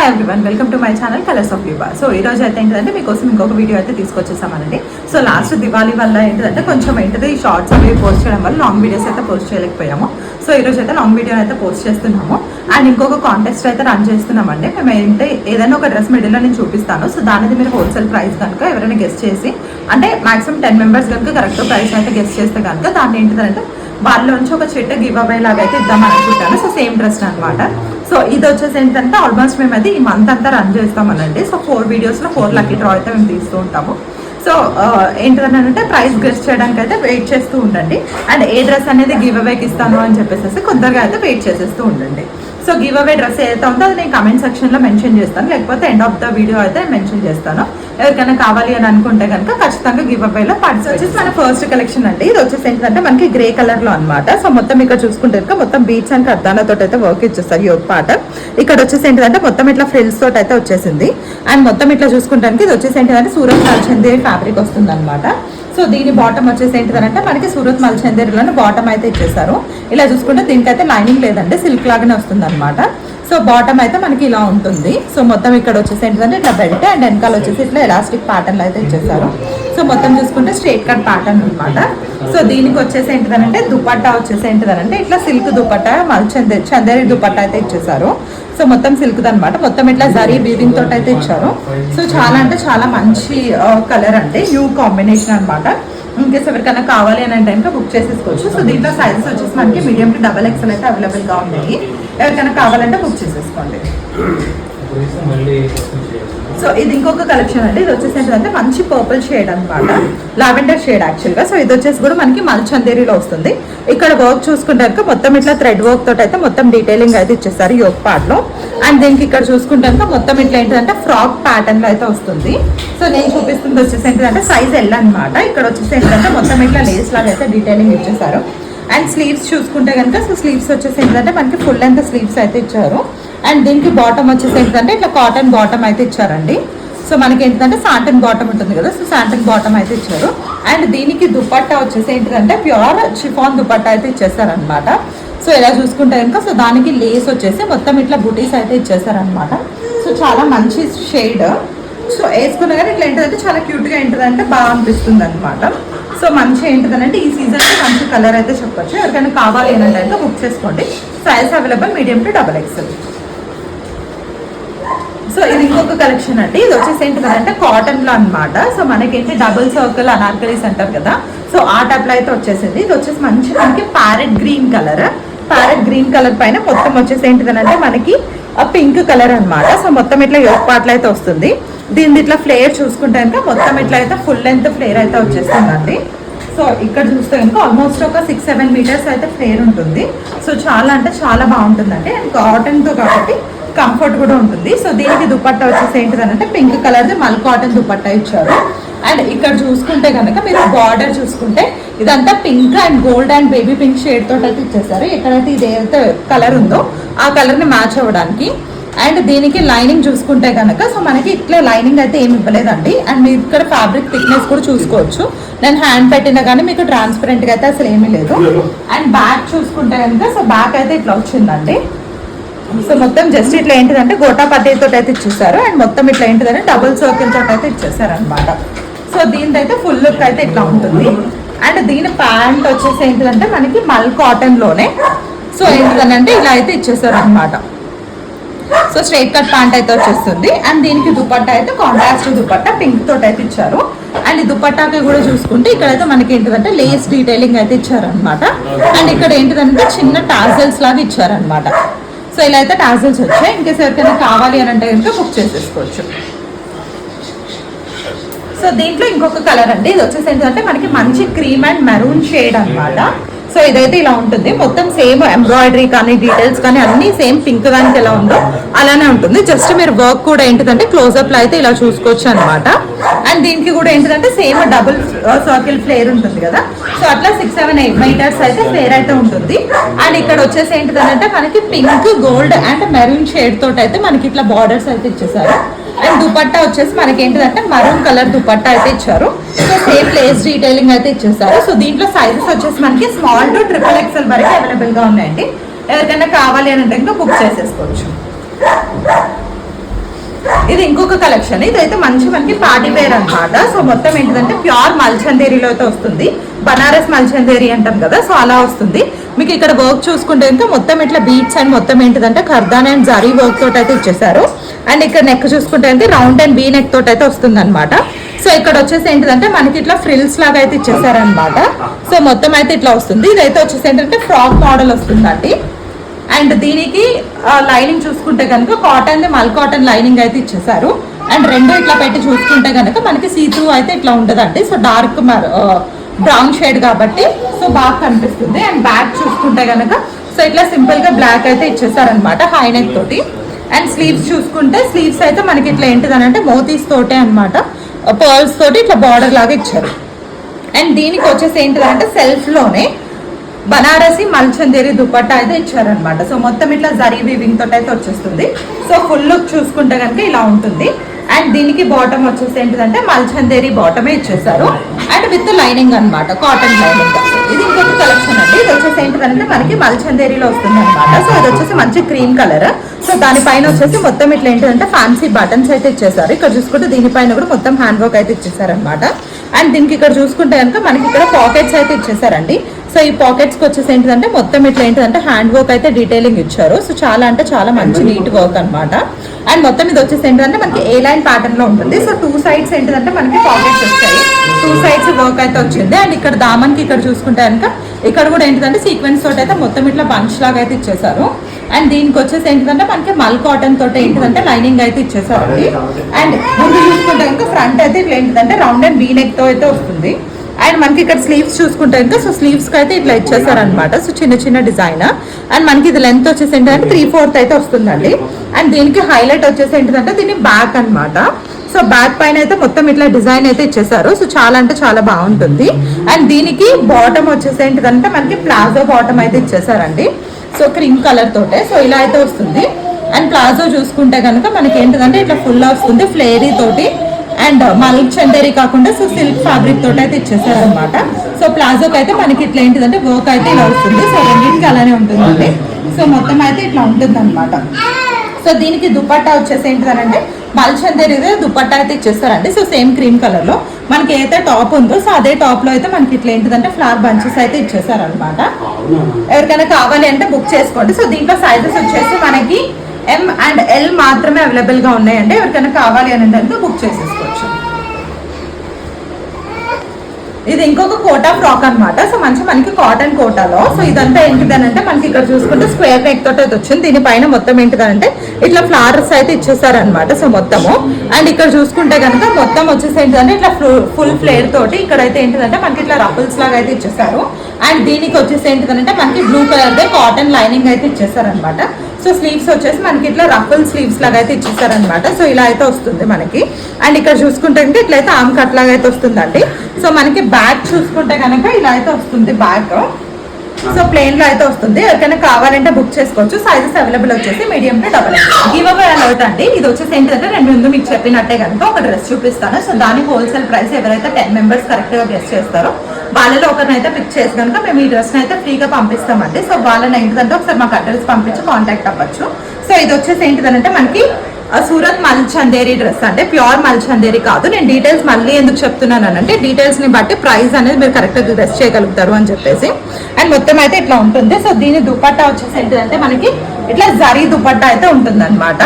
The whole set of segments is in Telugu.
Hi everyone, welcome to my channel colours of Liba. So ఈ రోజు అయితే ఏంటంటే మీకోసం ఇంకొక వీడియో అయితే తీసుకొచ్చేసామనండి. సో లాస్ట్ దివాళీ వల్ల ఏంటంటే కొంచెం ఏంటిది షార్ట్స్ అవి పోస్ట్ చేయడం వల్ల లాంగ్ వీడియోస్ అయితే పోస్ట్ చేయలేకపోయాము. సో ఈ రోజు అయితే లాంగ్ వీడియో అయితే పోస్ట్ చేస్తున్నాము. అండ్ ఇంకొక కాంటెస్ట్ అయితే రన్ చేస్తున్నామండి. మేము ఏంటంటే ఏదైనా ఒక డ్రెస్ మిడిల్లో నేను చూపిస్తాను. సో దానిది మీరు హోల్సేల్ ప్రైస్ కనుక ఎవరైనా గెస్ట్ చేసి అంటే మాక్సిమం 10 మెంబర్స్ కనుక కరెక్ట్ ప్రైస్ అయితే గెస్ట్ చేస్తే కనుక దాన్ని ఏంటిదంటే వాళ్ళలోంచి ఒక చిట్ట గివ్ అవే లాగా అయితే ఇద్దాం అనుకుంటాను. సో సేమ్ డ్రెస్ అనమాట. సో ఇది వచ్చేసి ఏంటంటే ఆల్మోస్ట్ మేమైతే ఈ మంత్ అంతా రన్ చేస్తామనండి. సో 4 వీడియోస్లో 4 లక్కీ డ్రా అయితే మేము తీస్తూ ఉంటాము. సో ఏంటంటే ప్రైస్ గెస్ట్ చేయడానికి అయితే వెయిట్ చేస్తూ ఉండండి. అండ్ ఏ డ్రెస్ అనేది గివ్ అవేకి ఇస్తాను అని చెప్పేసి కొందరుగా అయితే వెయిట్ చేసేస్తూ ఉండండి. సో గివ్ అవే డ్రెస్ ఏదైతే ఉందో అది నేను కమెంట్ సెక్షన్లో మెన్షన్ చేస్తాను, లేకపోతే ఎండ్ ఆఫ్ ద వీడియో అయితే మెన్షన్ చేస్తాను. ఎవరికైనా కావాలి అని అనుకుంటే కనుక ఖచ్చితంగా గివ్ అవేలో పార్టిసిపేట్ వచ్చేసి మన ఫస్ట్ కలెక్షన్ అండి. ఇది వచ్చేసి ఏంటంటే మనకి గ్రే కలర్లో అనమాట. సో మొత్తం ఇక్కడ చూసుకుంటే కనుక మొత్తం బీట్స్ అండ్ కర్దానాతో అయితే వర్క్ ఇచ్చేస్తారు. యోగ్ పాట ఇక్కడ వచ్చేసి ఏంటంటే మొత్తం ఇట్లా ఫ్రిల్స్ తోటి అయితే వచ్చేసింది. అండ్ మొత్తం ఇట్లా చూసుకుంటానికి ఇది వచ్చేసి ఏంటంటే సూరత్ మల్చందేరి ఫ్యాబ్రిక్ వస్తుంది అనమాట. సో దీని బాటమ్ వచ్చేసి ఏంటిదంటే మనకి సూరత్ మల్చందేరిలోనే బాటమ్ అయితే ఇచ్చేసారు. ఇలా చూసుకుంటే దీనికైతే లైనింగ్ లేదండి, సిల్క్ లాగానే వస్తుంది అనమాట. సో బాటమ్ అయితే మనకి ఇలా ఉంటుంది. సో మొత్తం ఇక్కడ వచ్చేసి ఏంటంటే ఇట్లా బెల్ట్ అండ్ వెనకాల వచ్చేసి ఇట్లా ఎలాస్టిక్ ప్యాటర్న్ అయితే ఇచ్చేసారు. సో మొత్తం చూసుకుంటే స్ట్రేట్ కట్ ప్యాటర్న్ అనమాట. సో దీనికి వచ్చేసి ఏంటిదనంటే దుపట్టా వచ్చేసి ఏంటిదనంటే ఇట్లా సిల్క్ దుపట్టా చందేరి దుపట్టా అయితే ఇచ్చేసారు. సో మొత్తం సిల్క్ అనమాట. మొత్తం ఇట్లా జరీ వీవింగ్ తోటి అయితే ఇచ్చారు. సో చాలా అంటే చాలా మంచి కలర్ అంటే న్యూ కాంబినేషన్ అనమాట. ఇన్కేస్ ఎవరికైనా కావాలి అనే టైంలో బుక్ చేసేసుకోవచ్చు. సో దీంట్లో సైజెస్ వచ్చేసి మనకి మీడియం టు XXL అయితే అవైలబుల్గా ఉన్నాయి. ఎవరికైనా కావాలంటే బుక్ చేసేసుకోండి. సో ఇది ఇంకొక కలెక్షన్ అండి. ఇది వచ్చేసి ఏంటంటే మంచి పర్పుల్ షేడ్ అనమాట, లావెండర్ షేడ్ యాక్చువల్గా. సో ఇది వచ్చేసి కూడా మనకి మల్చందేరిలో వస్తుంది. ఇక్కడ వర్క్ చూసుకుంటే మొత్తం ఇట్లా థ్రెడ్ వర్క్ తోటి అయితే మొత్తం డీటెయిలింగ్ అయితే ఇచ్చేస్తారు యోగ్ పార్ట్ లో. అండ్ దీనికి ఇక్కడ చూసుకుంటే మొత్తం ఇట్లా ఏంటంటే ఫ్రాక్ ప్యాటర్న్ లో అయితే వస్తుంది. సో నేను చూపిస్తుంది వచ్చేసి ఏంటంటే సైజ్ L అనమాట. ఇక్కడ వచ్చేసి ఏంటంటే మొత్తం ఇట్లా లేస్ లాగా అయితే డీటెయిలింగ్ ఇచ్చేసారు. అండ్ స్లీవ్స్ చూసుకుంటే కనుక సో స్లీవ్స్ వచ్చేసి ఏంటంటే మనకి ఫుల్ లెంత్ స్లీవ్స్ అయితే ఇచ్చారు. అండ్ దీనికి బాటమ్ వచ్చేసి ఏంటంటే ఇట్లా కాటన్ బాటమ్ అయితే ఇచ్చారండి. సో మనకి ఏంటంటే సాంటన్ బాటమ్ ఉంటుంది కదా, సో సాంటన్ బాటమ్ అయితే ఇచ్చారు. అండ్ దీనికి దుపట్టా వచ్చేసి ఏంటంటే ప్యూర్ షిఫాన్ దుపట్టా అయితే ఇచ్చేసారనమాట. సో ఇలా చూసుకుంటే కనుక సో దానికి లేస్ వచ్చేసి మొత్తం ఇట్లా బుటీస్ అయితే ఇచ్చేసారనమాట. సో చాలా మంచి షేడ్. సో వేసుకున్నా కానీ ఇట్లా ఏంటంటే చాలా క్యూట్గా ఏంటంటే బాగా అనిపిస్తుంది అనమాట. సో మంచి ఏంటిదనంటే ఈ సీజన్కి మంచి కలర్ అయితే చెప్పొచ్చు. ఎవరికైనా కావాలి అంటే బుక్ చేసుకోండి. Size available medium to XXL. So ఇది ఇంకొక కలెక్షన్ అండి. ఇది వచ్చేసి ఏంటిదంటే కాటన్ లో అనమాట. సో మనకేంటి డబుల్ సర్కిల్ అనార్కలీస్ అంటారు కదా, సో ఆ టైప్ లో అయితే వచ్చేసింది. ఇది వచ్చేసి మంచి మనకి ప్యారెట్ గ్రీన్ కలర్ పైన మొత్తం వచ్చేసి ఏంటిదనంటే మనకి పింక్ కలర్ అనమాట. సో మొత్తం ఇట్లా యోగ్ పార్ట్లో అయితే వస్తుంది. దీని ఇట్లా ఫ్లేర్ చూసుకుంటే కనుక మొత్తం ఇట్లా అయితే ఫుల్ లెంత్ ఫ్లేర్ అయితే వచ్చేస్తుందండి. సో ఇక్కడ చూస్తే కనుక ఆల్మోస్ట్ ఒక 6-7 మీటర్స్ అయితే ఫ్లేర్ ఉంటుంది. సో చాలా అంటే చాలా బాగుంటుందండి. అండ్ కాటన్తో కాబట్టి కంఫర్ట్ కూడా ఉంటుంది. సో దీనికి దుపట్టా వచ్చేసి ఏంటిదనంటే పింక్ కలర్ది మల్ కాటన్ దుపట్టా ఇచ్చారు. అండ్ ఇక్కడ చూసుకుంటే కనుక మీరు బార్డర్ చూసుకుంటే ఇదంతా pink and gold and baby pink shade తోటి అయితే ఇచ్చేసారు. ఎక్కడైతే ఇది ఏదైతే కలర్ ఉందో ఆ కలర్ని మ్యాచ్ అవ్వడానికి. అండ్ దీనికి లైనింగ్ చూసుకుంటే కనుక సో మనకి ఇట్లా లైనింగ్ అయితే ఏమి ఇవ్వలేదండి. అండ్ మీరు ఇక్కడ ఫ్యాబ్రిక్ థిక్నెస్ కూడా చూసుకోవచ్చు. నేను హ్యాండ్ పెట్టినా కానీ మీకు ట్రాన్స్పరెంట్గా అయితే అసలు ఏమీ లేదు. అండ్ బ్యాక్ చూసుకుంటే కనుక సో బ్యాక్ అయితే ఇట్లా వచ్చిందండి. సో మొత్తం జస్ట్ ఇట్లా ఏంటిదంటే గోటా పద్ధతితో అయితే ఇచ్చేసారు. అండ్ మొత్తం ఇట్లా ఏంటిదంటే డబుల్ సర్కిల్ తోటి అయితే ఇచ్చేసారు అనమాట. సో దీనిదైతే ఫుల్ లుక్ అయితే ఇట్లా ఉంటుంది. అండ్ దీని ప్యాంట్ వచ్చేసి ఏంటిదంటే మనకి మల్ కాటన్ లోనే సో ఏంటిదనంటే ఇలా అయితే ఇచ్చేసారు అనమాట. సో స్ట్రైట్ కట్ ప్యాంట్ అయితే వచ్చేస్తుంది. అండ్ దీనికి దుపట్టా అయితే కాంట్రాస్ట్ దుపట్టా పింక్ తోటి అయితే ఇచ్చారు. అండ్ ఈ దుపట్టాకి కూడా చూసుకుంటే ఇక్కడైతే మనకి ఏంటిదంటే లేస్ డీటెయిలింగ్ అయితే ఇచ్చారనమాట. అండ్ ఇక్కడ ఏంటిదంటే చిన్న టాజల్స్ లాగా ఇచ్చారనమాట. సో ఇలా అయితే టాజల్స్ వచ్చాయి. ఇంకేస్ ఎవరికైనా కావాలి అని అంటే కనుక బుక్ చేసేసుకోవచ్చు. సో దీంట్లో ఇంకొక కలర్ అండి. ఇది వచ్చేసి ఏంటంటే మనకి మంచి క్రీమ్ అండ్ మెరూన్ షేడ్ అనమాట. సో ఇదైతే ఇలా ఉంటుంది. మొత్తం సేమ్ ఎంబ్రాయిడరీ కానీ డీటెయిల్స్ కానీ అన్ని సేమ్ పింక్ దానికి ఎలా ఉందో అలానే ఉంటుంది. జస్ట్ మీరు వర్క్ కూడా ఏంటిదంటే క్లోజ్అప్ లో అయితే ఇలా చూసుకోవచ్చు అనమాట. అండ్ దీనికి కూడా ఏంటిదంటే సేమ్ డబుల్ సర్కిల్ ఫ్లేర్ ఉంటుంది కదా, సో అట్లా 6-7-8 మీటర్స్ అయితే ఫ్లేర్ అయితే ఉంటుంది. అండ్ ఇక్కడ వచ్చేసి ఏంటిదంటే మనకి pink gold and maroon shade తోటి అయితే మనకి ఇట్లా బార్డర్స్ అయితే ఇచ్చేసారు. అండ్ దుపట్టా వచ్చేసి మనకి ఏంటిదంటే మరూన్ కలర్ దుపట్టా అయితే ఇచ్చారు. సో సేమ్ లేస్ డీటెయిలింగ్ అయితే ఇచ్చేసారు. సో దీంట్లో సైజెస్ వచ్చేసి మనకి స్మాల్ టు XXL వరకు అవైలబుల్ గా ఉన్నాయండి. ఎవరికైనా కావాలి అని అంటే ఇంకా బుక్ చేసేసుకోవచ్చు. ఇది ఇంకొక కలెక్షన్. ఇదైతే మంచి మనకి పార్టీ వేర్ అన్నమాట. సో మొత్తం ఏంటిదంటే ప్యూర్ మల్చందేరిలో అయితే వస్తుంది. బనారస్ మల్చందేరి అంటాం కదా, సో అలా వస్తుంది. మీకు ఇక్కడ వర్క్ చూసుకుంటే ఇంకా మొత్తం ఇట్లా బీట్స్ అండ్ మొత్తం ఏంటిదంటే ఖర్దాన్ అండ్ జరీ వర్క్ తోటి అయితే ఇచ్చేసారు. అండ్ ఇక్కడ నెక్ చూసుకుంటే అంటే రౌండ్ అండ్ వీ నెక్ తోటి అయితే వస్తుంది అనమాట. సో ఇక్కడ వచ్చేసి ఏంటిదంటే మనకి ఇట్లా ఫ్రిల్స్ లాగా అయితే ఇచ్చేసారనమాట. సో మొత్తం అయితే ఇట్లా వస్తుంది. ఇదైతే వచ్చేసి ఏంటంటే ఫ్రాక్ మోడల్ వస్తుందండి. అండ్ దీనికి లైనింగ్ చూసుకుంటే కనుక కాటన్ మల్ కాటన్ లైనింగ్ అయితే ఇచ్చేసారు. అండ్ రెండు ఇట్లా పెట్టి చూసుకుంటే కనుక మనకి సీ త్రూ అయితే ఇట్లా ఉంటుందండి. సో డార్క్ బ్రౌన్ షేడ్ కాబట్టి సో బాగా కనిపిస్తుంది. అండ్ బ్యాక్ చూసుకుంటే కనుక సో ఇట్లా సింపుల్ గా బ్లాక్ అయితే ఇచ్చేసారనమాట హై నెక్ తోటి. అండ్ స్లీవ్స్ చూసుకుంటే స్లీవ్స్ అయితే మనకి ఇట్లా ఏంటిదని అంటే మోతీస్ తోటే అనమాట, పర్ల్స్ తోటి ఇట్లా బార్డర్ లాగా ఇచ్చారు. అండ్ దీనికి వచ్చేసి ఏంటిదంటే సెల్ఫ్ లోనే బనారసి మల్చందేరి దుపట్టా అయితే ఇచ్చారనమాట. సో మొత్తం ఇట్లా జరీ వీవింగ్ తోటి అయితే వచ్చేస్తుంది. సో ఫుల్ లుక్ చూసుకుంటే కనుక ఇలా ఉంటుంది. అండ్ దీనికి బాటమ్ వచ్చేసి ఏంటిదంటే మల్చందేరి బాటమే ఇచ్చేసారు. అండ్ విత్ లైనింగ్ అనమాట, కాటన్ లైనింగ్. ఇది ఇంకొక కలెక్షన్ అండి. ఇది వచ్చేసి ఏంటిదంటే మనకి మల్చందేరిలో వస్తుంది అనమాట. సో ఇది వచ్చేసి మంచి క్రీమ్ కలర్. సో దానిపైన వచ్చేసి మొత్తం ఇట్లా ఏంటంటే ఫ్యాన్సీ బటన్స్ అయితే ఇచ్చేసారు. ఇక్కడ చూసుకుంటే దీనిపైన కూడా మొత్తం హ్యాండ్ వర్క్ అయితే ఇచ్చేసారనమాట. అండ్ దీనికి ఇక్కడ చూసుకుంటే కనుక మనకి ఇక్కడ పాకెట్స్ అయితే ఇచ్చేసారండి. సో ఈ పాకెట్స్ కి వచ్చేసి ఏంటిదంటే మొత్తం ఇట్లా ఏంటిదంటే హ్యాండ్ వర్క్ అయితే డీటెయిలింగ్ ఇచ్చారు. సో చాలా అంటే చాలా మంచి నీట్ వర్క్ అనమాట. అండ్ మొత్తం ఇది వచ్చేసి ఏంటంటే మనకి ఏ లైన్ ప్యాటర్న్ లో ఉంటుంది. సో 2 సైడ్స్ ఏంటిదంటే మనకి పాకెట్స్ వచ్చాయి. 2 సైడ్స్ వర్క్ అయితే వచ్చింది. అండ్ ఇక్కడ దామన్కి ఇక్కడ చూసుకుంటే కనుక ఇక్కడ కూడా ఏంటిదంటే సీక్వెన్స్ తోటి అయితే మొత్తం ఇట్లా బంచ్ లాగా అయితే ఇచ్చేసారు. అండ్ దీనికి వచ్చేసి ఏంటిదంటే మనకి మల్ కాటన్ తోటి ఏంటిదంటే లైనింగ్ అయితే ఇచ్చేసారండి. అండ్ ముందు చూసుకుంటే కనుక ఫ్రంట్ అయితే ఇట్లా ఏంటిదంటే రౌండ్ అండ్ వీ నెక్ తో అయితే వస్తుంది. అండ్ మనకి ఇక్కడ స్లీవ్స్ చూసుకుంటే ఇంకా సో స్లీవ్స్ కి అయితే ఇట్లా ఇచ్చేసారనమాట. సో చిన్న చిన్న డిజైన్. అండ్ మనకి ఇది లెంత్ వచ్చేసి ఏంటంటే 3/4 అయితే వస్తుందండి. అండ్ దీనికి హైలైట్ వచ్చేసి ఏంటంటే దీని బ్యాక్ అనమాట. సో బ్యాక్ పైన అయితే మొత్తం ఇట్లా డిజైన్ అయితే ఇచ్చేసారు. సో చాలా అంటే చాలా బాగుంటుంది. అండ్ దీనికి బాటమ్ వచ్చేసి ఏంటిదంటే మనకి ప్లాజో బాటమ్ అయితే ఇచ్చేసారండి. సో క్రీమ్ కలర్ తోటే సో ఇలా అయితే వస్తుంది. అండ్ ప్లాజో చూసుకుంటే కనుక మనకి ఏంటిదంటే ఇట్లా ఫుల్ వస్తుంది ఫ్లేరీ తోటి. అండ్ మల్చందేరి కాకుండా సో సిల్క్ ఫ్యాబ్రిక్ తోటి అయితే ఇచ్చేసారు అనమాట. సో ప్లాజోకి అయితే మనకి ఇట్లా ఏంటిదంటే వర్క్ అయితే ఇలా వస్తుంది. సో రెండింటికి అలానే ఉంటుందండి. సో మొత్తం అయితే ఇట్లా ఉంటుంది అనమాట. సో దీనికి దుపట్టా వచ్చేసి ఏంటిదంటే మల్చందేరి దుపట్టా అయితే ఇచ్చేస్తారండి. సో సేమ్ క్రీమ్ కలర్ లో మనకి ఏదైతే టాప్ ఉందో సో అదే టాప్ లో అయితే మనకి ఇట్లా ఏంటిదంటే ఫ్లవర్ బంచెస్ అయితే ఇచ్చేసారనమాట. ఎవరికైనా కావాలి అంటే బుక్ చేసుకోండి. సో దీంట్లో సైజెస్ వచ్చేసి మనకి M and L మాత్రమే అవైలబుల్ గా ఉన్నాయండి. ఎవరికైనా కావాలి అని అంటే బుక్ చేసేసుకోవచ్చు. ఇది ఇంకొక కోటా ఫ్రాక్ అనమాట. సో మంచి మనకి కాటన్ కోటాలో. సో ఇదంతా ఏంటిదనంటే మనకి ఇక్కడ చూసుకుంటే స్క్వేర్ నెక్ తోటి అయితే వచ్చింది. దీనిపైన మొత్తం ఏంటిదంటే ఇట్లా ఫ్లవర్స్ అయితే ఇచ్చేసారనమాట. సో మొత్తము. అండ్ ఇక్కడ చూసుకుంటే కనుక మొత్తం వచ్చేసి ఏంటిదంటే ఇట్లా ఫుల్ ఫ్లేర్ తోటి ఇక్కడైతే ఏంటిదంటే మనకి ఇట్లా రఫుల్స్ లాగా అయితే ఇచ్చేసారు. అండ్ దీనికి వచ్చేసి ఏంటిదంటే మనకి blue colour they cotton lining అయితే ఇచ్చేసారనమాట. సో స్లీవ్స్ వచ్చేసి మనకి ఇట్లా రఫుల్ స్లీవ్స్ లాగా అయితే ఇచ్చేసారనమాట. సో ఇలా అయితే వస్తుంది మనకి. అండ్ ఇక్కడ చూసుకుంటే ఇట్లయితే ఆమ్ కట్ లాగా అయితే వస్తుందండి. సో మనకి బ్యాక్ చూసుకుంటే కనుక ఇలా అయితే వస్తుంది బ్యాక్. సో ప్లెయిన్ లో అయితే వస్తుంది. ఎవరికైనా కావాలంటే బుక్ చేసుకోవచ్చు. సైజెస్ అవైలబుల్ వచ్చేసి మీడియం టు డబల్ గివ్-అవే అలౌట్ అండి. ఇది వచ్చేసి ఏంటంటే నేను ముందు మీకు చెప్పినట్టే కనుక ఒక డ్రెస్ చూపిస్తాను. సో దానికి హోల్సేల్ ప్రైస్ ఎవరైతే 10 మెంబర్స్ కరెక్ట్ గా గెస్ చేస్తారో వాళ్ళలో ఒకరిని అయితే పిక్ చేసి కనుక మేము ఈ డ్రెస్ అయితే ఫ్రీగా పంపిస్తామండి. సో వాళ్ళని ఏంటిదంటే ఒకసారి మాకు అడ్రస్ పంపించి కాంటాక్ట్ అవ్వచ్చు. సో ఇది వచ్చేసి ఏంటిదంటే మనకి సూరత్ మల్చందేరి డ్రెస్ అంటే ప్యూర్ మల్చందేరి కాదు. నేను డీటెయిల్స్ మళ్ళీ ఎందుకు చెప్తున్నాను అంటే డీటెయిల్స్ ని బట్టి ప్రైస్ అనేది మీరు కరెక్ట్ గా గెస్ చేయగలుగుతారు అని చెప్పేసి. అండ్ మొత్తం అయితే ఇట్లా ఉంటుంది. సో దీని దుపట్టా వచ్చేసి ఏంటంటే మనకి ఇట్లా జరీ దుపట్టా అయితే ఉంటుంది అనమాట.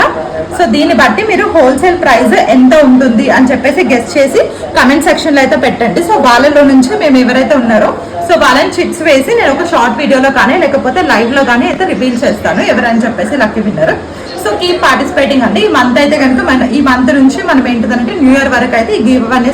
సో దీన్ని బట్టి మీరు హోల్సేల్ ప్రైస్ ఎంత ఉంటుంది అని చెప్పేసి గెస్ చేసి కమెంట్ సెక్షన్ లో అయితే పెట్టండి. సో వాళ్ళలో నుంచి మేము ఎవరైతే ఉన్నారో సో వాళ్ళని చిట్స్ వేసి నేను ఒక షార్ట్ వీడియోలో కానీ లేకపోతే లైవ్ లో కానీ అయితే రివీల్ చేస్తాను ఎవరని చెప్పేసి lucky winner. So keep participating అండి. ఈ మంత్ అయితే కనుక ఈ మంత్ నుంచి మనం ఏంటిదంటే న్యూ ఇయర్ వరకు అయితే ఈ గివ్-అవే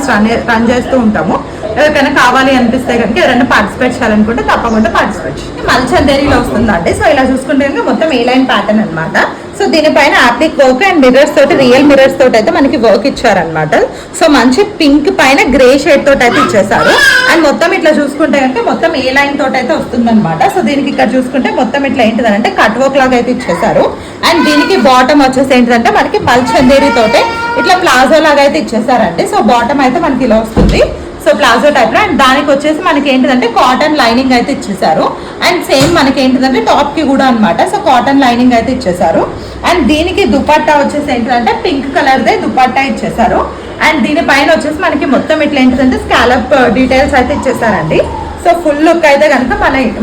రన్ చేస్తూ ఉంటాము. ఎవరికైనా కావాలి అనిపిస్తే కనుక ఎవరైనా పార్టిసిపేట్ చేయాలనుకుంటే తప్పకుండా పార్టిసిపేట్ చేయండి. మల్చందేరిలో వస్తుందండి. సో ఇలా చూసుకుంటే కనుక మొత్తం ఏ లైన్ ప్యాటర్న్ అనమాట. సో దీనిపైన ఆప్లిక్ వర్క్ అండ్ మిర్రర్స్ తోటి రియల్ మిర్రర్స్ తోటి అయితే మనకి వర్క్ ఇచ్చారనమాట. సో మంచి పింక్ పైన గ్రే షేడ్ తోటి అయితే ఇచ్చేసారు. అండ్ మొత్తం ఇట్లా చూసుకుంటే కనుక మొత్తం ఏ లైన్ తోటి అయితే వస్తుందన్నమాట. సో దీనికి ఇక్కడ చూసుకుంటే మొత్తం ఇట్లా ఏంటిదంటే కట్ వర్క్ లాగా అయితే ఇచ్చేసారు. అండ్ దీనికి బాటమ్ వచ్చేసి ఏంటిదంటే మనకి మల్చందేరి తోటే ఇట్లా ప్లాజో లాగా అయితే ఇచ్చేసారండి. సో బాటమ్ అయితే మనకి ఇలా వస్తుంది. సో ప్లాజో టైప్ లో. అండ్ దానికి వచ్చేసి మనకి ఏంటిదంటే కాటన్ లైనింగ్ అయితే ఇచ్చేసారు. అండ్ సేమ్ మనకి ఏంటిదంటే టాప్ కి కూడా అనమాట. సో కాటన్ లైనింగ్ అయితే ఇచ్చేసారు. అండ్ దీనికి దుపట్టా వచ్చేసి ఏంటంటే పింక్ కలర్దే దుపట్టా ఇచ్చేసారు. అండ్ దీనిపైన వచ్చేసి మనకి మొత్తం ఇట్లా ఏంటంటే స్కాలప్ డీటెయిల్స్ అయితే ఇచ్చేసారండి. సో ఫుల్ లుక్ అయితే కనుక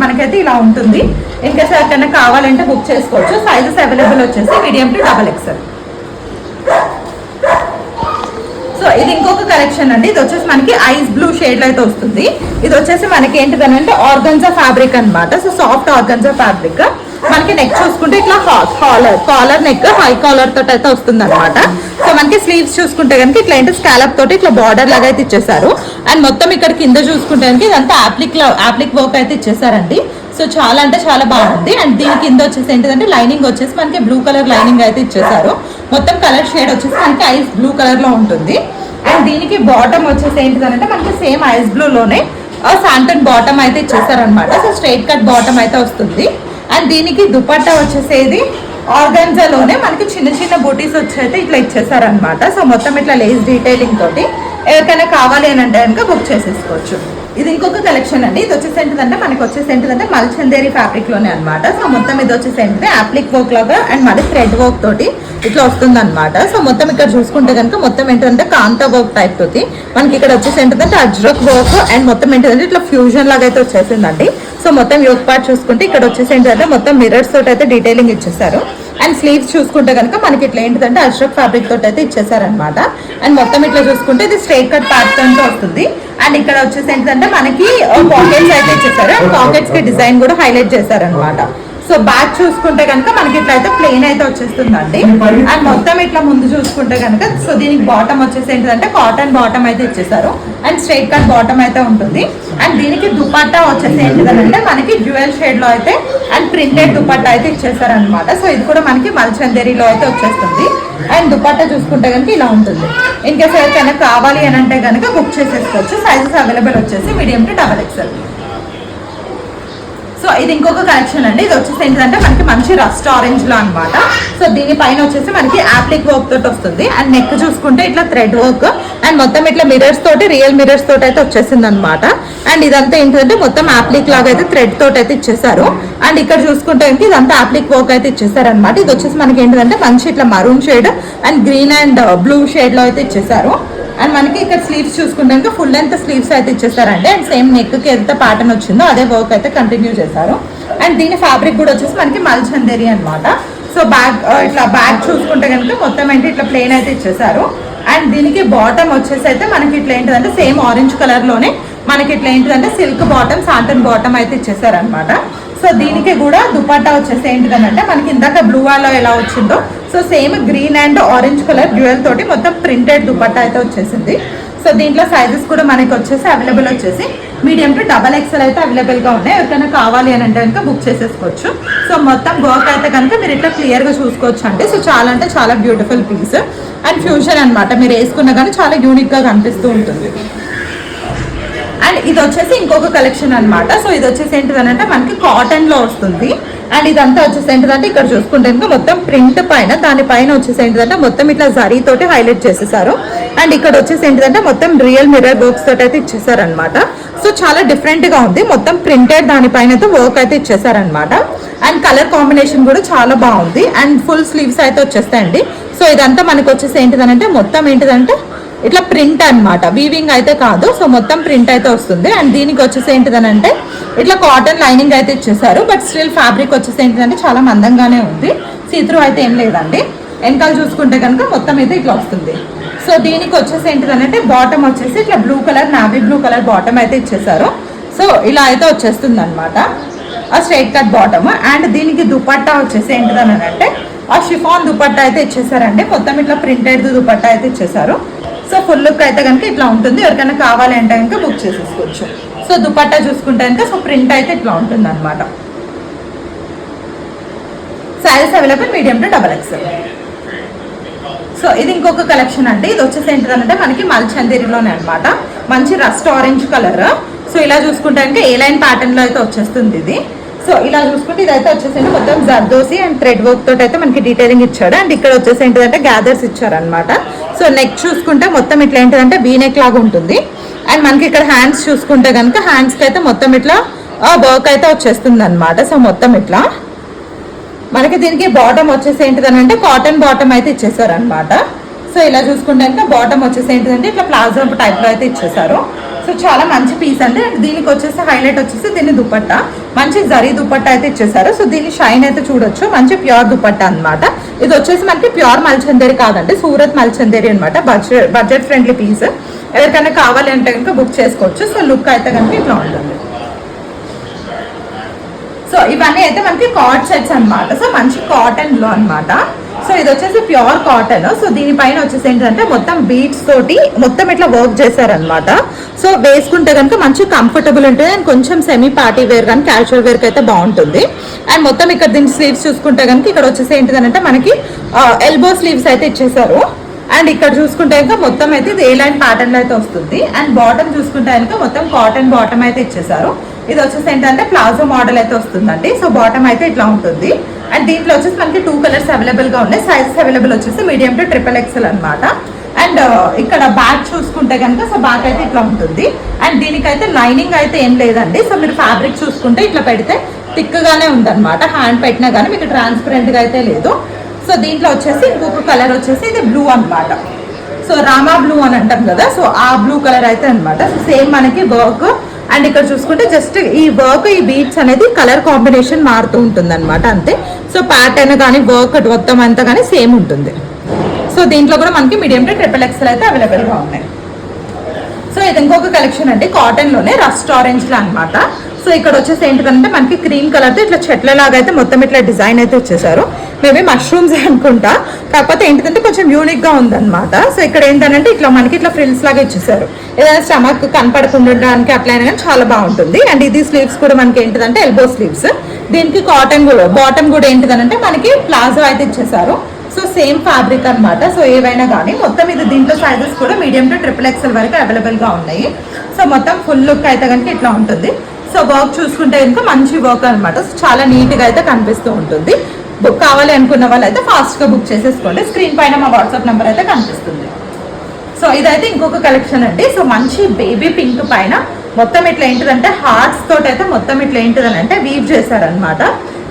మనకైతే ఇలా ఉంటుంది. ఇంకేస్ ఎవరికైనా కావాలంటే బుక్ చేసుకోవచ్చు. సైజెస్ అవైలబుల్ వచ్చేసి మీడియం టు XXL. సో ఇది ఇంకొక కలెక్షన్ అండి. ఇది వచ్చేసి మనకి ఐస్ బ్లూ షేడ్ లో అయితే వస్తుంది. ఇది వచ్చేసి మనకి ఏంటిదనంటే ఆర్గన్జా ఫ్యాబ్రిక్ అనమాట. So soft organza fabric. మనకి నెక్ చూసుకుంటే ఇట్లా కాలర్ నెక్ హై కాలర్ తోటి అయితే వస్తుంది అనమాట. సో మనకి స్లీవ్స్ చూసుకుంటే కనుక ఇట్లా ఏంటి స్కాలప్ తోటి ఇట్లా బార్డర్ లాగా అయితే ఇచ్చేసారు. అండ్ మొత్తం ఇక్కడ కింద చూసుకుంటే కనుక ఇదంతా యాప్లిక్ వర్క్ అయితే ఇచ్చేసారండి. సో చాలా అంటే చాలా బాగుంది. అండ్ దీని కింద వచ్చేసి ఏంటంటే లైనింగ్ వచ్చేసి మనకి బ్లూ కలర్ లైనింగ్ అయితే ఇచ్చేసారు. మొత్తం కలర్ షేడ్ వచ్చేసి మనకి ఐస్ బ్లూ కలర్ లో ఉంటుంది. అండ్ దీనికి బాటమ్ వచ్చేసి ఏంటిదంటే మనకి సేమ్ ఐస్ బ్లూ లోనే శాంటన్ బాటమ్ అయితే ఇచ్చేసారనమాట. సో స్ట్రైట్ కట్ బాటమ్ అయితే వస్తుంది. అండ్ దీనికి దుపట్టా వచ్చేసేది ఆర్గాన్జాలోనే మనకి చిన్న చిన్న బూటీస్ వచ్చి అయితే ఇట్లా ఇచ్చేసారనమాట. సో మొత్తం ఇట్లా లేస్ డీటెయిలింగ్ తోటి ఎవరికైనా కావాలి అని అంటే కనుక బుక్ చేసేసుకోవచ్చు. ఇది ఇంకొక కలెక్షన్ అండి. ఇది వచ్చేసి ఏంటంటే మనకి వచ్చేసి ఏంటంటే మల్చందేరి ఫ్యాబ్రిక్ లోనే అనమాట. సో మొత్తం ఇది వచ్చేసి ఏంటంటే యాప్లిక్ వర్క్ లాగా అండ్ మరి థ్రెడ్ వర్క్ తోటి ఇట్లా వస్తుంది అనమాట. సో మొత్తం ఇక్కడ చూసుకుంటే కనుక మొత్తం ఏంటంటే కాంతా వర్క్ టైప్ తోటి మనకి ఇక్కడ వచ్చేసి ఏంటంటే అజ్రక్ వర్క్ అండ్ మొత్తం ఏంటంటే ఇట్లా ఫ్యూజన్ లాగా అయితే వచ్చేసిందండి. సో మొత్తం యోక్ పార్ట్ చూసుకుంటే ఇక్కడ వచ్చేసి ఏంటంటే మొత్తం మిర్రర్స్ తోటి అయితే డీటెయిలింగ్ ఇచ్చేసారు. అండ్ స్లీవ్స్ చూసుకుంటే కనుక మనకి ఇట్లా ఏంటంటే అజ్రక్ ఫ్యాబ్రిక్ తోటి అయితే ఇచ్చేసారనమాట. అండ్ మొత్తం ఇట్లా చూసుకుంటే ఇది స్ట్రైట్ కట్ ప్యాటర్న్ తో వస్తుంది. అండ్ ఇక్కడ వచ్చేసి ఏంటంటే మనకి పాకెట్స్ అయితే ఇచ్చేసారు. అండ్ పాకెట్స్ కి డిజైన్ కూడా హైలైట్ చేశారనమాట. సో బ్యాక్ చూసుకుంటే కనుక మనకి ఇట్లా అయితే ప్లెయిన్ అయితే వచ్చేస్తుందండి. అండ్ మొత్తం ఇట్లా ముందు చూసుకుంటే కనుక సో దీనికి బాటమ్ వచ్చేసి ఏంటంటే కాటన్ బాటమ్ అయితే ఇచ్చేసారు. అండ్ స్ట్రైట్ కట్ బాటమ్ అయితే ఉంటుంది. అండ్ దీనికి దుపట్టా వచ్చేసి ఏంటిదంటే మనకి డ్యూయల్ షేడ్ లో అయితే అండ్ ప్రింటెడ్ దుపట్టా అయితే ఇచ్చేసారనమాట. సో ఇది కూడా మనకి మల్చందేరిలో అయితే వచ్చేస్తుంది. అండ్ దుపట్టా చూసుకుంటే కనుక ఇలా ఉంటుంది. ఇన్కేస్ ఎవరికైనా కావాలి అని అంటే కనుక బుక్ చేసేసుకోవచ్చు. సైజెస్ అవైలబుల్ వచ్చేసి మీడియం టు XXL. సో ఇది ఇంకొక కలెక్షన్ అండి. ఇది వచ్చేసి ఏంటంటే మనకి మంచి రస్ట్ ఆరెంజ్ లో అనమాట. సో దీనిపైన వచ్చేసి మనకి యాప్లిక్ వర్క్ తోటి వస్తుంది. అండ్ నెక్ చూసుకుంటే ఇట్లా థ్రెడ్ వర్క్ అండ్ మొత్తం ఇట్లా మిరర్స్ తోటి రియల్ మిరర్స్ తోటి అయితే వచ్చేసింది అనమాట. అండ్ ఇదంతా ఏంటంటే మొత్తం యాప్లిక్ లాగా అయితే థ్రెడ్ తోటి అయితే ఇచ్చేసారు. అండ్ ఇక్కడ చూసుకుంటే ఇదంతా యాప్లిక్ వర్క్ అయితే ఇచ్చేసారు అనమాట. ఇది వచ్చేసి మనకి ఏంటంటే మంచి ఇట్లా maroon shade and green and blue shade లో అయితే ఇచ్చేసారు. అండ్ మనకి ఇక్కడ స్లీవ్స్ చూసుకుంటే ఫుల్ లెంత్ స్లీవ్స్ అయితే ఇచ్చేసారండి. అండ్ సేమ్ నెక్ కి ఎంత ప్యాటర్న్ వచ్చిందో అదే వర్క్ అయితే కంటిన్యూ చేశారు. అండ్ దీని ఫ్యాబ్రిక్ కూడా వచ్చేసి మనకి మల్చందేరి అనమాట. సో ఇట్లా బ్యాక్ చూసుకుంటే కనుక మొత్తం ఏంటి ఇట్లా ప్లెయిన్ అయితే ఇచ్చేసారు. అండ్ దీనికి బాటమ్ వచ్చేసి అయితే మనకి ఇట్లా ఏంటిదంటే సేమ్ ఆరెంజ్ కలర్ లోనే మనకి ఇట్లా ఏంటిదంటే సిల్క్ బాటమ్ సాంటన్ బాటమ్ అయితే ఇచ్చేసారనమాట. సో దీనికి కూడా దుపట్టా వచ్చేసి ఏంటిదనంటే మనకి ఇందాక బ్లూ వాలో ఎలా వచ్చిందో so same green and orange colour dual తోటి మొత్తం ప్రింటెడ్ దుపట్టా అయితే వచ్చేసింది. సో దీంట్లో సైజెస్ కూడా మనకి వచ్చేసి అవైలబుల్ వచ్చేసి మీడియం టు XXL అయితే అవైలబుల్ గా ఉన్నాయి. ఎవరికైనా కావాలి అని అంటే కనుక బుక్ చేసేసుకోవచ్చు. సో మొత్తం వర్క్ అయితే కనుక మీరు ఇట్లా క్లియర్ గా చూసుకోవచ్చు అండి. సో చాలా అంటే చాలా బ్యూటిఫుల్ పీస్ అండ్ ఫ్యూజన్ అనమాట. మీరు వేసుకున్నా కానీ చాలా యూనిక్ గా కనిపిస్తూ ఉంటుంది. అండ్ ఇది వచ్చేసి ఇంకొక కలెక్షన్ అనమాట. సో ఇది వచ్చేసి ఏంటిదనంటే మనకి కాటన్ లో వస్తుంది. అండ్ ఇదంతా వచ్చేసి ఏంటిదంటే ఇక్కడ చూసుకుంటే మొత్తం ప్రింట్ పైన దానిపైన వచ్చేసి ఏంటిదంటే మొత్తం ఇట్లా జరీ తోటి హైలైట్ చేసేసారు. అండ్ ఇక్కడ వచ్చేసి ఏంటిదంటే మొత్తం రియల్ మిర్రర్ వర్క్స్ తోటి అయితే ఇచ్చేసారనమాట. సో చాలా డిఫరెంట్ గా ఉంది. మొత్తం ప్రింటెడ్ దానిపైన అయితే వర్క్ అయితే ఇచ్చేసారనమాట. అండ్ కలర్ కాంబినేషన్ కూడా చాలా బాగుంది. అండ్ ఫుల్ స్లీవ్స్ అయితే వచ్చేస్తాయండి. సో ఇదంతా మనకి వచ్చేసి ఏంటిదనంటే మొత్తం ఏంటిదంటే ఇట్లా ప్రింట్ అనమాట, వీవింగ్ అయితే కాదు. సో మొత్తం ప్రింట్ అయితే వస్తుంది. అండ్ దీనికి వచ్చేసి ఏంటిదనంటే ఇట్లా కాటన్ లైనింగ్ అయితే ఇచ్చేసారు. బట్ స్టిల్ ఫ్యాబ్రిక్ వచ్చేసి ఏంటిదంటే చాలా మందంగానే ఉంది. సీత్రూ అయితే ఏం లేదండి. వెనకాల చూసుకుంటే కనుక మొత్తం అయితే ఇట్లా వస్తుంది. సో దీనికి వచ్చేసి ఏంటిదనంటే బాటమ్ వచ్చేసి ఇట్లా blue colour navy blue colour bottom అయితే ఇచ్చేసారు. సో ఇలా అయితే వచ్చేస్తుంది అనమాట ఆ స్ట్రైట్ కట్ బాటమ్. అండ్ దీనికి దుపట్టా వచ్చేసి ఏంటిదనంటే ఆ షిఫాన్ దుపట్టా అయితే ఇచ్చేసారండి. మొత్తం ఇట్లా ప్రింటెడ్ దుపట్టా అయితే ఇచ్చేసారు. సో ఫుల్ లుక్ అయితే కనుక ఇట్లా ఉంటుంది. ఎవరికైనా కావాలి అంటే కనుక బుక్ చేసేసుకోవచ్చు. సో దుపట్టా చూసుకుంటే కనుక సో ప్రింట్ అయితే ఇట్లా ఉంటుంది అనమాట. Sizes available medium to XXL. So ఇది ఇంకొక కలెక్షన్ అండి. ఇది వచ్చేసి ఏంటంటే మనకి మల్చందేరిలోనే అనమాట. మంచి రస్ట్ ఆరెంజ్ కలర్. సో ఇలా చూసుకుంటే కనుక ఏ లైన్ ప్యాటర్న్ లో అయితే వచ్చేస్తుంది ఇది. సో ఇలా చూసుకుంటే ఇదైతే వచ్చేసి మొత్తం జర్దోసి అండ్ థ్రెడ్ వర్క్ తోటి అయితే మనకి డీటెయిలింగ్ ఇచ్చాడు. అండ్ ఇక్కడ వచ్చేసి ఏంటంటే గ్యాదర్స్ ఇచ్చారనమాట. సో నెక్ చూసుకుంటే మొత్తం ఇట్లా ఏంటంటే వీ నెక్ లాగా ఉంటుంది. అండ్ మనకి ఇక్కడ హ్యాండ్స్ చూసుకుంటే కనుక హ్యాండ్స్కి అయితే మొత్తం ఇట్లా వర్క్ అయితే వచ్చేస్తుంది అనమాట. సో మొత్తం ఇట్లా మనకి దీనికి బాటమ్ వచ్చేసి ఏంటిదని అంటే కాటన్ బాటమ్ అయితే ఇచ్చేసారు అనమాట. సో ఇలా చూసుకుంటే కనుక బాటమ్ వచ్చేసి ఏంటిదంటే ఇట్లా ప్లాజో టైప్ లో అయితే ఇచ్చేసారు. సో చాలా మంచి పీస్ అండి. అండ్ దీనికి వచ్చేసి హైలైట్ వచ్చేసి దీన్ని దుపట్టా, మంచి జరీ దుపట్టా అయితే ఇచ్చేసారు. సో దీని షైన్ అయితే చూడొచ్చు, మంచి ప్యూర్ దుపట్టా అనమాట. ఇది వచ్చేసి మనకి ప్యూర్ మల్చందేరి కాదండి, సూరత్ మల్చందేరి అనమాట. Budget friendly piece. ఎవరికైనా కావాలి అంటే కనుక బుక్ చేసుకోవచ్చు. సో లుక్ అయితే కనుక ఇట్లా ఉంటుంది. సో ఇవన్నీ అయితే మనకి కార్డ్ సెట్స్ అనమాట. సో మంచి కాటన్ లో అనమాట. సో ఇది వచ్చేసి ప్యూర్ కాటన్. సో దీనిపైన వచ్చేసి ఏంటంటే మొత్తం బీట్స్ తోటి మొత్తం ఇట్లా వర్క్ చేశారనమాట. సో వేసుకుంటే కనుక మంచి కంఫర్టబుల్ ఉంటుంది. అండ్ కొంచెం సెమీ పార్టీ వేర్ కానీ క్యాజువల్ వేర్ అయితే బాగుంటుంది. అండ్ మొత్తం ఇక్కడ దీని స్లీవ్స్ చూసుకుంటే కనుక ఇక్కడ వచ్చేసి ఏంటిదంటే మనకి ఎల్బో స్లీవ్స్ అయితే ఇచ్చేసారు. అండ్ ఇక్కడ చూసుకుంటే కనుక మొత్తం అయితే ఇది ఏ లైన్ ప్యాటర్న్ అయితే వస్తుంది. అండ్ బాటమ్ చూసుకుంటే కనుక మొత్తం కాటన్ బాటమ్ అయితే ఇచ్చేసారు. ఇది వచ్చేసి ఏంటంటే ప్లాజో మోడల్ అయితే వస్తుందండి. సో బాటమ్ అయితే ఇట్లా ఉంటుంది. అండ్ దీంట్లో వచ్చేసి మనకి 2 కలర్స్ అవైలబుల్ గా ఉన్నాయి. సైజెస్ అవైలబుల్ వచ్చేసి మీడియం టు XXL అనమాట. అండ్ ఇక్కడ బ్యాక్ చూసుకుంటే కనుక సో బ్యాక్ అయితే ఇట్లా ఉంటుంది. అండ్ దీనికైతే లైనింగ్ అయితే ఏం లేదండి. సో మీరు ఫ్యాబ్రిక్ చూసుకుంటే ఇట్లా పెడితే థిక్ గానే ఉందన్నమాట. హ్యాండ్ పెట్టినా కానీ మీకు ట్రాన్స్పరెంట్ గా అయితే లేదు. సో దీంట్లో వచ్చేసి ఇంకొక కలర్ వచ్చేసి ఇది బ్లూ అనమాట. సో రామా బ్లూ అని అంటాం కదా, సో ఆ బ్లూ కలర్ అయితే అనమాట. సో సేమ్ మనకి వర్క్. అండ్ ఇక్కడ చూసుకుంటే జస్ట్ ఈ వర్క్, ఈ బీట్స్ అనేది కలర్ కాంబినేషన్ మారుతూ ఉంటుంది అనమాట, అంతే. సో ప్యాటర్న్ కానీ వర్క్ మొత్తం అంతా కానీ సేమ్ ఉంటుంది. సో దీంట్లో కూడా మనకి మీడియం టు XXL అయితే అవైలబుల్ గా ఉన్నాయి. సో ఇది ఇంకొక కలెక్షన్ అండి, కాటన్ లోనే రస్ట్ ఆరెంజ్ లా అనమాట. సో ఇక్కడ వచ్చేసి ఏంటంటే మనకి క్రీమ్ కలర్ తో ఇట్లా చెట్ల లాగా అయితే మొత్తం ఇట్లా డిజైన్ అయితే ఇచ్చేసారు. మేబీ మష్రూమ్స్ అనుకుంటా, కాకపోతే ఏంటంటే కొంచెం యూనిక్ గా ఉందన్నమాట. సో ఇక్కడ ఏంటంటే ఇట్లా మనకి ఇట్లా ఫ్రిల్స్ లాగా ఇచ్చేసారు. ఏదైనా స్టమక్ కనపడకుండా అట్లయినా కానీ చాలా బాగుంటుంది. అండ్ ఇది స్లీవ్స్ కూడా మనకి ఏంటిదంటే ఎల్బో స్లీవ్స్. దీనికి కాటన్ కూడా బాటమ్ కూడా ఏంటిదనంటే మనకి ప్లాజో అయితే ఇచ్చేసారు. సో సేమ్ ఫ్యాబ్రిక్ అనమాట. సో ఏవైనా కానీ మొత్తం ఇది దీంట్లో సైజెస్ కూడా మీడియం టు XXL వరకు అవైలబుల్ గా ఉన్నాయి. సో మొత్తం ఫుల్ లుక్ అయితే కనుక ఇట్లా ఉంటుంది. సో వర్క్ చూసుకుంటే కనుక మంచి వర్క్ అనమాట. సో చాలా నీట్ గా అయితే కనిపిస్తూ ఉంటుంది. బుక్ కావాలి అనుకున్న వాళ్ళు అయితే ఫాస్ట్ గా బుక్ చేసేసుకోండి. స్క్రీన్ పైన మా వాట్సాప్ నెంబర్ అయితే కనిపిస్తుంది. సో ఇదైతే ఇంకొక కలెక్షన్ అండి. సో మంచి బేబీ పింక్ పైన మొత్తం ఇట్లా ఏంటిదంటే హార్ట్స్ తోటి అయితే మొత్తం ఇట్లా ఏంటిదని అంటే వీవ్ చేశారనమాట.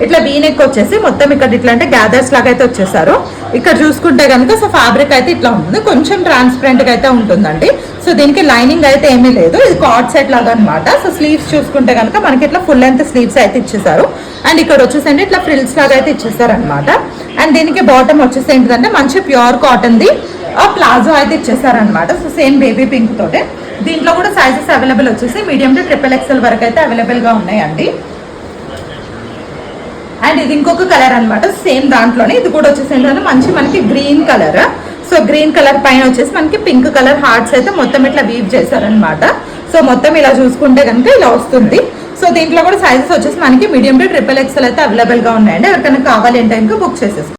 ఇట్లా వీనెక్ వచ్చేసి మొత్తం ఇక్కడ ఇట్లా అంటే గ్యాదర్స్ లాగా అయితే వచ్చేసారు. ఇక్కడ చూసుకుంటే కనుక సో ఫ్యాబ్రిక్ అయితే ఇట్లా ఉంటుంది, కొంచెం ట్రాన్స్పరెంట్ గా అయితే ఉంటుందండి. సో దీనికి లైనింగ్ అయితే ఏమీ లేదు, ఇది కార్డ్ సెట్ లాగా అనమాట. సో స్లీవ్స్ చూసుకుంటే కనుక మనకి ఇట్లా ఫుల్ లెంత్ స్లీవ్స్ అయితే ఇచ్చేసారు. అండ్ ఇక్కడ వచ్చేసి ఇట్లా ఫ్రిల్స్ లాగా అయితే ఇచ్చేసారు అనమాట. అండ్ దీనికి బాటమ్ వచ్చేసి ఏంటంటే మంచి ప్యూర్ కాటన్ ది ప్లాజో అయితే ఇచ్చేసారనమాట. సో సేమ్ బేబీ పింక్ తోటే. దీంట్లో కూడా సైజెస్ అవైలబుల్ వచ్చేసి మీడియం టు XXL వరకు అయితే అవైలబుల్ గా ఉన్నాయండి. అండ్ ఇది ఇంకొక కలర్ అనమాట, సేమ్ దాంట్లోనే. ఇది కూడా వచ్చేసి ఏంటంటే మంచి మనకి green colour. So green colour పైన వచ్చేసి మనకి పింక్ కలర్ హార్ట్స్ అయితే మొత్తం ఇట్లా వీవ్ చేశారనమాట. సో మొత్తం ఇలా చూసుకుంటే కనుక ఇలా వస్తుంది. సో దీంట్లో కూడా సైజెస్ వచ్చేసి మనకి మీడియం టు XXL అయితే అవైలబుల్ గా ఉన్నాయండి. ఎవరికైనా కావాలి అంటే ఇంకా బుక్ చేసేసుకోండి.